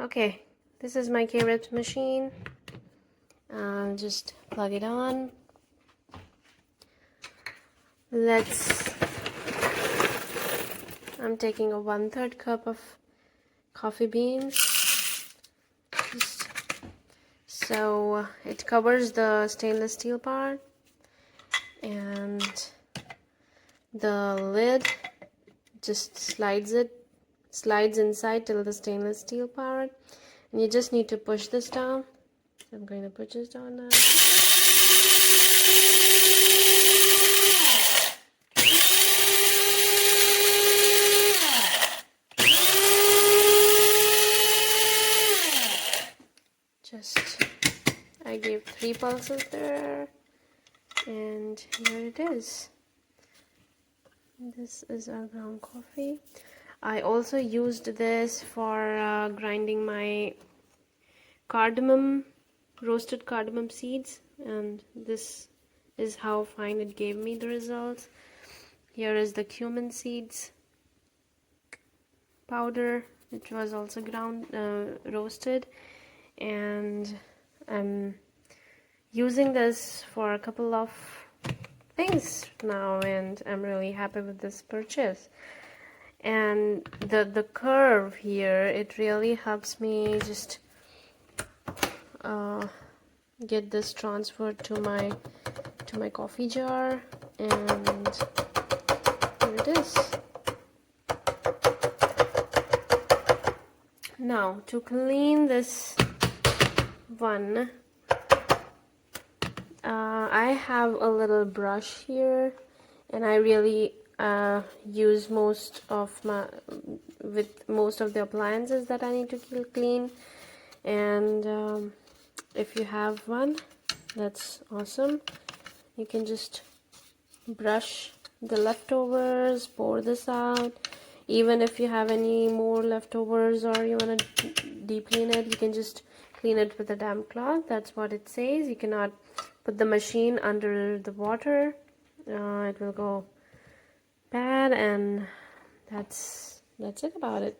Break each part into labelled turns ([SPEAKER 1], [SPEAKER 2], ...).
[SPEAKER 1] Okay, this is my KRUPS machine. I'll just plug it on. I'm taking a 1/3 cup of coffee beans. So it covers the stainless steel part, and the lid just slides inside till the stainless steel part, and you just need to push this down. So I'm going to push this down now. I gave 3 pulses there, and here it is. This is our ground coffee. I also used this for grinding my roasted cardamom seeds, and this is how fine it gave me the results. Here is the cumin seeds powder, which was also roasted, and I'm using this for a couple of things now, and I'm really happy with this purchase. And the curve here, it really helps me just get this transferred to my coffee jar, and here it is. Now to clean this one, I have a little brush here, and I really use most of the appliances that I need to clean, and if you have one, that's awesome. You can just brush the leftovers, pour this out. Even if you have any more leftovers or you want to deep clean it, you can just clean it with a damp cloth. That's what it says. You cannot put the machine under the water, it will go bad, and that's it about it.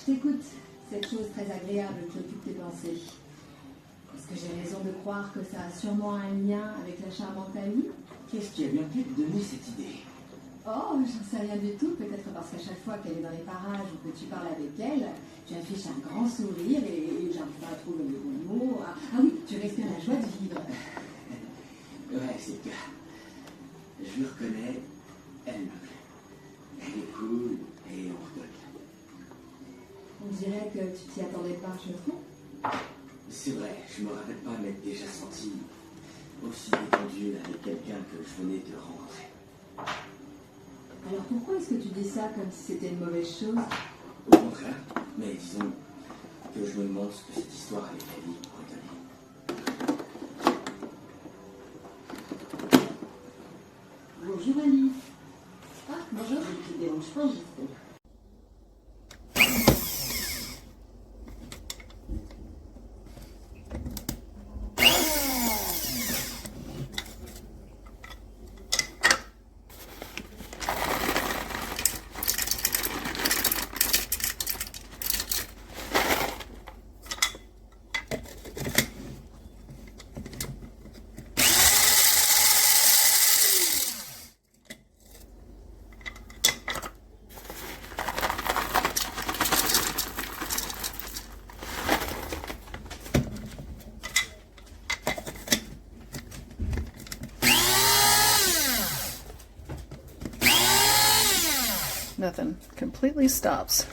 [SPEAKER 2] t'écoute, cette chose très agréable qui occupe tes pensées. Est-ce que j'ai raison de croire que ça a sûrement un lien avec la charmante Avis?
[SPEAKER 3] Qu'est-ce qui a bien pu te donner cette idée?
[SPEAKER 2] Oh, j'en sais rien du tout, peut-être parce qu'à chaque fois qu'elle est dans les parages ou que tu parles avec elle, tu affiches un grand sourire et j'arrive pas à trouver les bons mots. Ah oui, tu respires la joie de vivre.
[SPEAKER 3] Ouais, c'est le cas. Je le reconnais, elle me plaît. Elle est cool et on rigole.
[SPEAKER 2] On dirait que tu t'y attendais pas, je me trompe?
[SPEAKER 3] C'est vrai, je me rappelle pas m'être déjà senti aussi détendu avec quelqu'un que je venais de rencontrer.
[SPEAKER 2] Alors pourquoi est-ce que tu dis ça comme si c'était une mauvaise chose?
[SPEAKER 3] Au contraire, mais disons que je me demande ce que cette histoire avec la vie pourrait donner.
[SPEAKER 2] Bonjour Alice. Ah, bonjour, je te dérange pas, j'espère.
[SPEAKER 4] Nothing. Completely stops.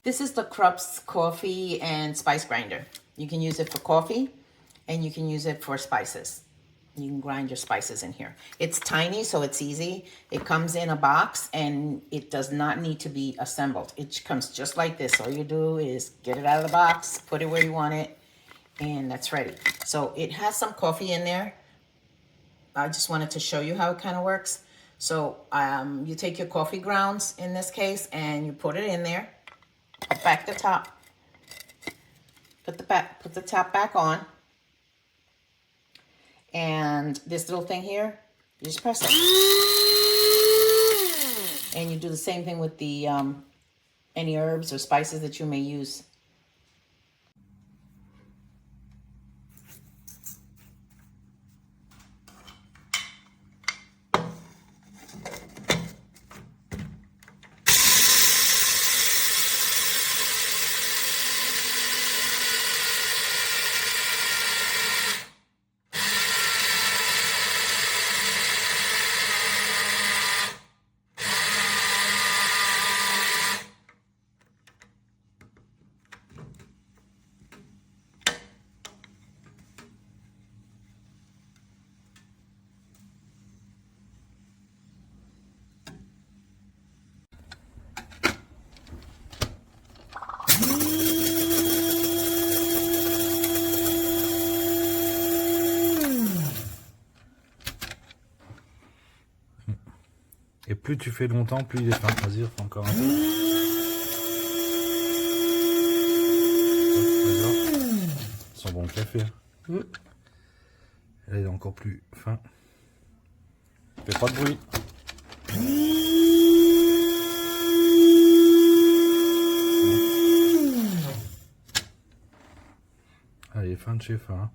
[SPEAKER 5] This is the KRUPS coffee and spice grinder. You can use it for coffee and you can use it for spices. You can grind your spices in here. It's tiny, so it's easy. It comes in a box and it does not need to be assembled. It comes just like this. All you do is get it out of the box, put it where you want it, and that's ready. So it has some coffee in there. I just wanted to show you how it kind of works. So you take your coffee grounds in this case and you put it in there. Put back the top. Put the top back on. And this little thing here, you just press it. And you do the same thing with the any herbs or spices that you may use.
[SPEAKER 6] Et plus tu fais longtemps, plus il est fin. Vas-y, refais encore un peu. Ça sent bon le café. Là, il est encore plus fin. Fais pas de bruit. Ah, il est fin de chez fin.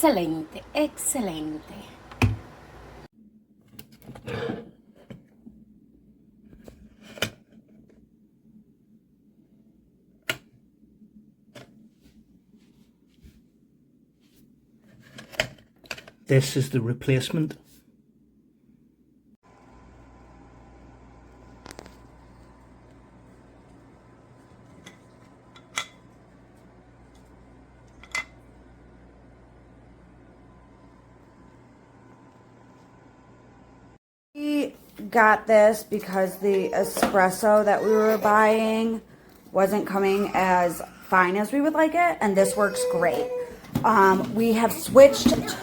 [SPEAKER 7] Excelente, excelente.
[SPEAKER 8] This is the replacement.
[SPEAKER 9] We got this because the espresso that we were buying wasn't coming as fine as we would like it, and this works great. We have switched